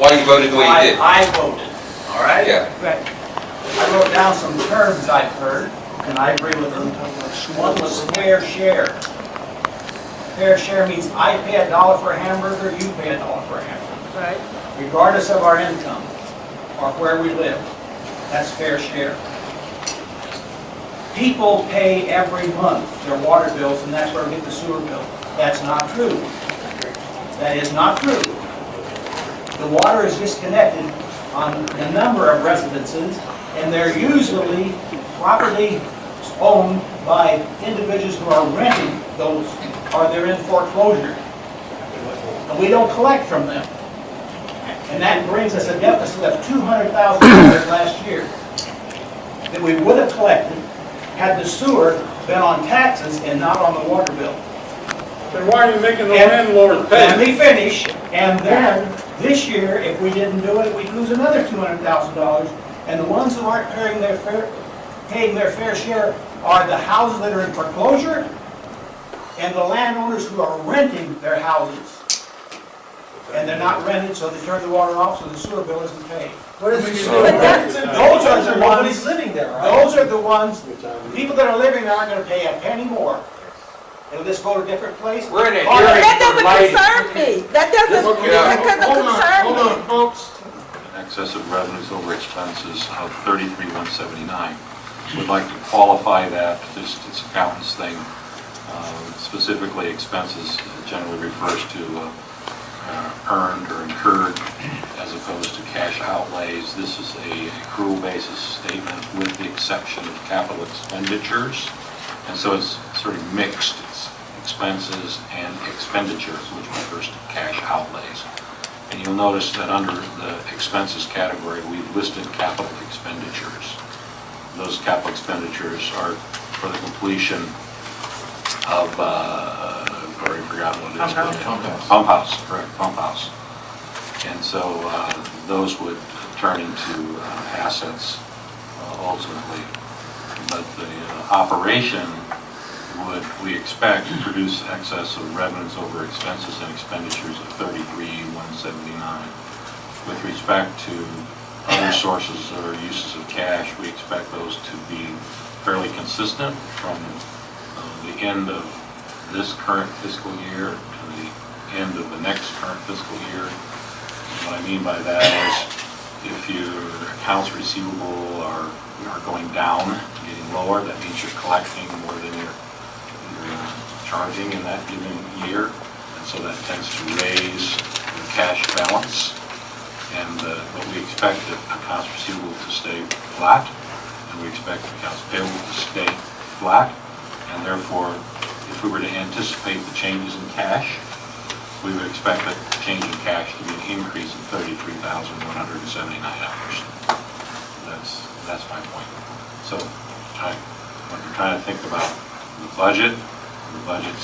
why you voted the way you did. I voted, all right? Yeah. Right. I wrote down some terms I've heard, and I agree with them. One was fair share. Fair share means I pay $1 for a hamburger, you pay $1 for a hamburger. Right. Regardless of our income or where we live. That's fair share. People pay every month their water bills, and that's where we get the sewer bill. That's not true. That is not true. The water is disconnected on a number of residences, and they're usually properly owned by individuals who are renting those, or they're in foreclosure. And we don't collect from them. And that brings us a deficit of $200,000 last year that we would have collected had the sewer been on taxes and not on the water bill. Then why are you making the landlord pay? Let me finish, and then this year, if we didn't do it, we'd lose another $200,000. And the ones who aren't paying their fair share are the houses that are in foreclosure and the landowners who are renting their houses. And they're not rented, so they turn the water off, so the sewer bill isn't paid. What if we Those are the nobody's ones, living there, right? those are the ones, the people that are living there aren't gonna pay a penny more. It'll just go to a different place. We're in a Or- hearing. That doesn't concern me. That doesn't concern me. Hold on, folks. Excess of revenues over expenses of $33,179. Would like to qualify that, just it's accountant's thing. Specifically, expenses generally refers to earned or incurred as opposed to cash outlays. This is a accrual basis statement with the exception of capital expenditures. And so it's sort of mixed. It's expenses and expenditures, which refers to cash outlays. And you'll notice that under the expenses category, we've listed capital expenditures. Those capital expenditures are for the completion of, I've already forgotten what it is. Pump house, correct, pump house. And so those would turn into assets ultimately. But the operation would, we expect, to produce excess of revenues over expenses and expenditures of $33,179. With respect to other sources or uses of cash, we expect those to be fairly consistent from the end of this current fiscal year to the end of the next current fiscal year. And what I mean by that is if your accounts receivable are going down, getting lower, that means you're collecting more than you're charging in that given year, and so that tends to raise the cash balance. And but we expect the accounts receivable to stay flat, and we expect accounts payable to stay flat, and therefore, if we were to anticipate the changes in cash, we would expect that change in cash to be an increase of $33,179. That's my point. So when you're trying to think about the budget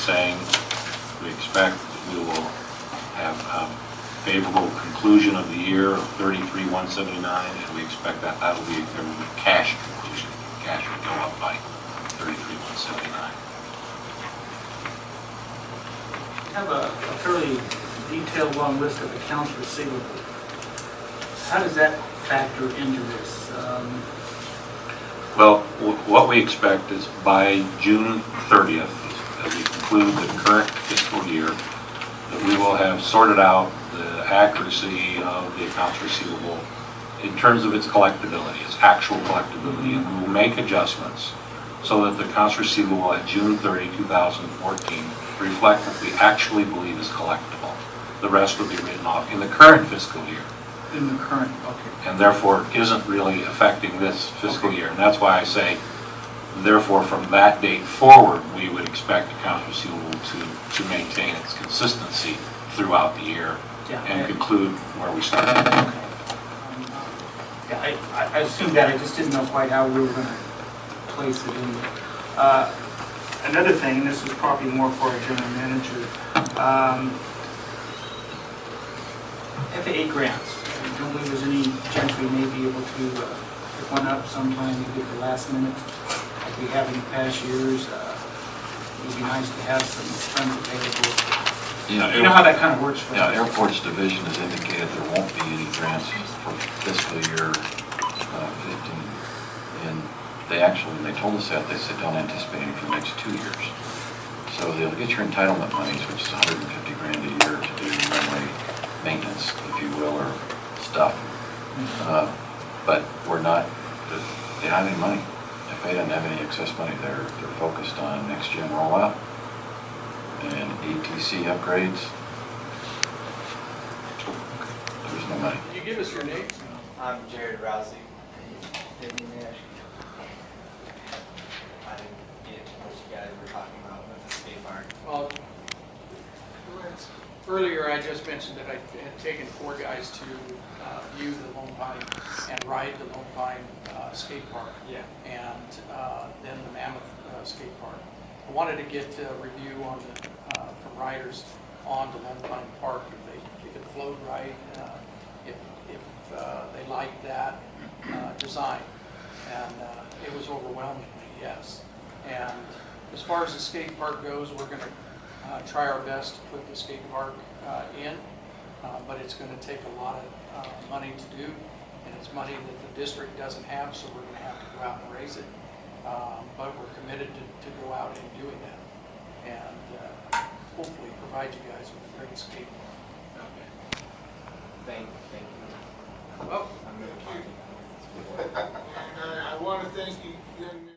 saying we expect that we will have a favorable conclusion of the year of $33,179, and we expect that that'll be a favorable cash conclusion. Cash will go up by $33,179. I have a fairly detailed long list of accounts receivable. How does that factor into this? Well, what we expect is by June 30th, as we conclude the current fiscal year, that we will have sorted out the accuracy of the accounts receivable in terms of its collectability, its actual collectability, and we will make adjustments so that the accounts receivable at June 30, 2014 reflect what we actually believe is collectible. The rest will be written off in the current fiscal year. In the current, okay. And therefore isn't really affecting this fiscal year. And that's why I say, therefore, from that date forward, we would expect accounts receivable to maintain its consistency throughout the year and conclude where we started. Yeah, I assumed that. I just didn't know quite how we were going to place it in there. Another thing, and this is probably more for our general manager, FAA grants. I don't believe there's any chance we may be able to pick one up sometime maybe at the last minute, like we have in past years. It would be nice to have some funds available. Yeah, You know how that kind of works for us? Airports Division has indicated there won't be any grants for fiscal year 15. And they told us that, they said don't anticipate any for the next 2 years. So they'll get your entitlement monies, which is 150 grand a year to do runway maintenance, if you will, or stuff. But we're not, they don't have any money. FAA doesn't have any excess money. They're focused on next gen rollout and ATC upgrades. There's no money. Can you give us your name? I'm Jared Rousey. I didn't get what you guys were talking about with the skate park. Well, earlier I just mentioned that I had taken 4 guys to view the Lone Pine and ride the Lone Pine skate park. Yeah. And then the Mammoth skate park. I wanted to get a review on the from riders on the Lone Pine Park, if it flowed right, if they liked that design, and it was overwhelmingly yes. And as far as the skate park goes, we're going to try our best to put the skate park in, but it's going to take a lot of money to do, and it's money that the district doesn't have, so we're going to have to go out and raise it. But we're committed to go out and doing that, and hopefully provide you guys with a great skate park. Okay. Thank you. Well, I'm going to And I want to thank you, young men.